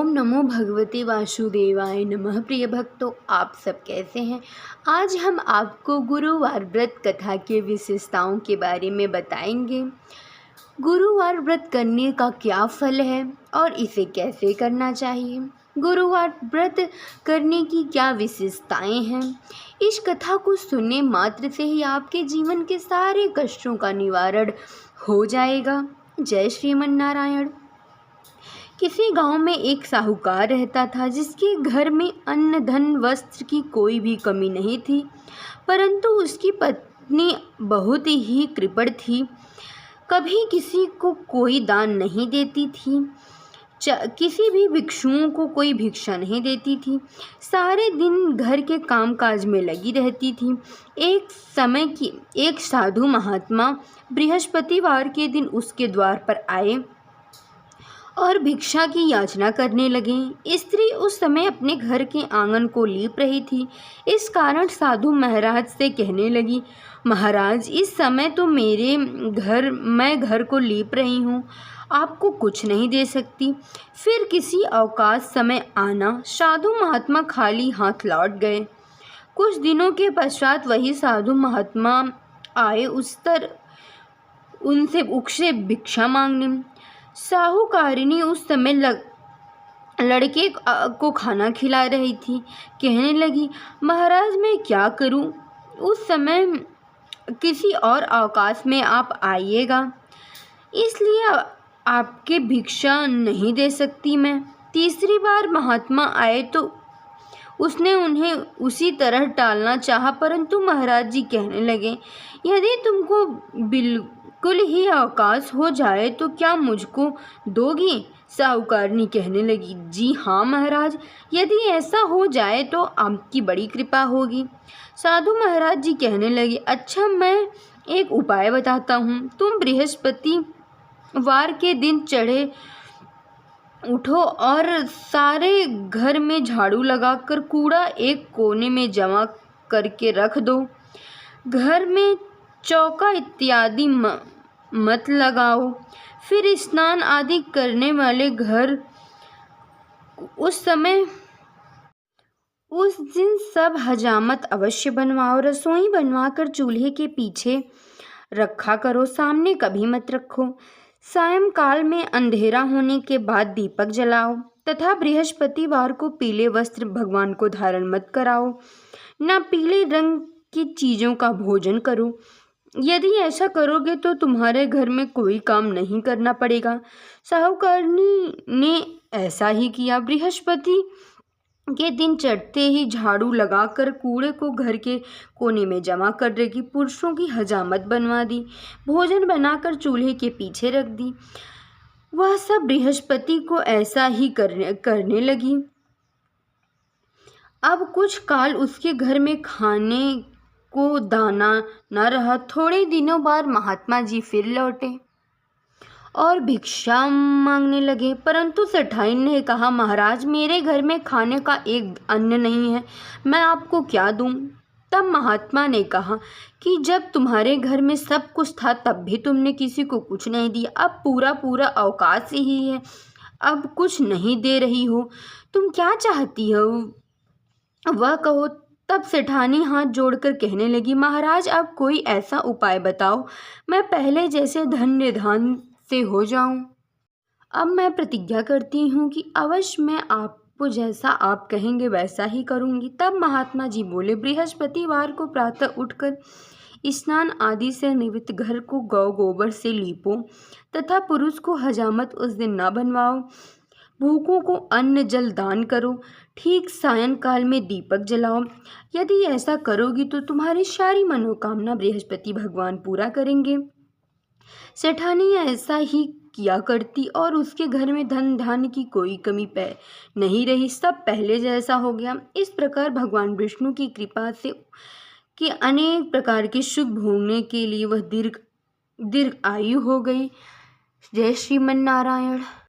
ओम नमो भगवते वासुदेवाय नमः। प्रिय भक्तों, आप सब कैसे हैं? आज हम आपको गुरुवार व्रत कथा के विशेषताओं के बारे में बताएंगे। गुरुवार व्रत करने का क्या फल है और इसे कैसे करना चाहिए, गुरुवार व्रत करने की क्या विशेषताएं हैं। इस कथा को सुनने मात्र से ही आपके जीवन के सारे कष्टों का निवारण हो जाएगा। जय श्रीमन नारायण। किसी गांव में एक साहूकार रहता था, जिसके घर में अन्न धन वस्त्र की कोई भी कमी नहीं थी, परंतु उसकी पत्नी बहुत ही कृपण थी। कभी किसी को कोई दान नहीं देती थी, किसी भी भिक्षुओं को कोई भिक्षा नहीं देती थी, सारे दिन घर के कामकाज में लगी रहती थी। एक समय की एक साधु महात्मा बृहस्पतिवार के दिन उसके द्वार पर आए और भिक्षा की याचना करने लगे। स्त्री उस समय अपने घर के आंगन को लीप रही थी। इस कारण साधु महाराज से कहने लगी, महाराज, इस समय तो मैं घर को लीप रही हूँ, आपको कुछ नहीं दे सकती। फिर किसी अवकाश समय आना। साधु महात्मा खाली हाथ लौट गए। कुछ दिनों के पश्चात वही साधु महात्मा आए उनसे भिक्षा मांगने। साहूकारिणी उस समय लड़के को खाना खिला रही थी। कहने लगी, महाराज, मैं क्या करूं? उस समय किसी और अवकाश में आप आइएगा, इसलिए आपके भिक्षा नहीं दे सकती मैं। तीसरी बार महात्मा आए तो उसने उन्हें उसी तरह टालना चाहा, परंतु महाराज जी कहने लगे, यदि तुमको बिल्कुल ही अवकाश हो जाए तो क्या मुझको दोगी? साहूकारनी कहने लगी, जी हाँ महाराज, यदि ऐसा हो जाए तो आपकी बड़ी कृपा होगी। साधु महाराज जी कहने लगे, अच्छा, मैं एक उपाय बताता हूँ। तुम बृहस्पतिवार के दिन चढ़े उठो और सारे घर में झाड़ू लगाकर कूड़ा एक कोने में जमा करके रख दो। घर में चौका इत्यादि मत लगाओ। फिर स्नान आदि करने वाले घर उस दिन सब हजामत अवश्य बनवाओ। रसोई बनवाकर चूल्हे के पीछे रखा करो, सामने कभी मत रखो। सायंकाल में अंधेरा होने के बाद दीपक जलाओ तथा बृहस्पतिवार को पीले वस्त्र भगवान को धारण मत कराओ, न पीले रंग की चीज़ों का भोजन करो। यदि ऐसा करोगे तो तुम्हारे घर में कोई काम नहीं करना पड़ेगा। साहूकारनी ने ऐसा ही किया। बृहस्पति के दिन चढ़ते ही झाड़ू लगाकर कूड़े को घर के कोने में जमा कर रखी, पुरुषों की हजामत बनवा दी, भोजन बनाकर चूल्हे के पीछे रख दी। वह सब बृहस्पति को ऐसा ही करने लगी। अब कुछ काल उसके घर में खाने को दाना न रहा। थोड़े दिनों बाद महात्मा जी फिर लौटे और भिक्षा मांगने लगे, परंतु सेठाइन ने कहा, महाराज, मेरे घर में खाने का एक अन्न नहीं है, मैं आपको क्या दूं? तब महात्मा ने कहा कि जब तुम्हारे घर में सब कुछ था तब भी तुमने किसी को कुछ नहीं दिया, अब पूरा अवकाश ही है, अब कुछ नहीं दे रही हो, तुम क्या चाहती हो वह कहो। तब सेठानी हाथ जोड़कर कहने लगी, महाराज, अब कोई ऐसा उपाय बताओ, मैं पहले जैसे धन्य धान से हो जाऊं। अब मैं प्रतिज्ञा करती हूँ कि अवश्य मैं आपको जैसा आप कहेंगे वैसा ही करूँगी। तब महात्मा जी बोले, बृहस्पतिवार को प्रातः उठकर स्नान आदि से निवृत्त घर को गौ गोबर से लीपो तथा पुरुष को हजामत उस दिन न बनवाओ। भूखों को अन्न जल दान करो। ठीक सायंकाल में दीपक जलाओ। यदि ऐसा करोगी तो तुम्हारी सारी मनोकामना बृहस्पति भगवान पूरा करेंगे। सेठानी ऐसा ही किया करती और उसके घर में धन धान्य की कोई कमी नहीं रही, सब पहले जैसा हो गया। इस प्रकार भगवान विष्णु की कृपा से कि अनेक प्रकार के सुख भोगने के लिए वह दीर्घ आयु हो गई। जय श्रीमन नारायण।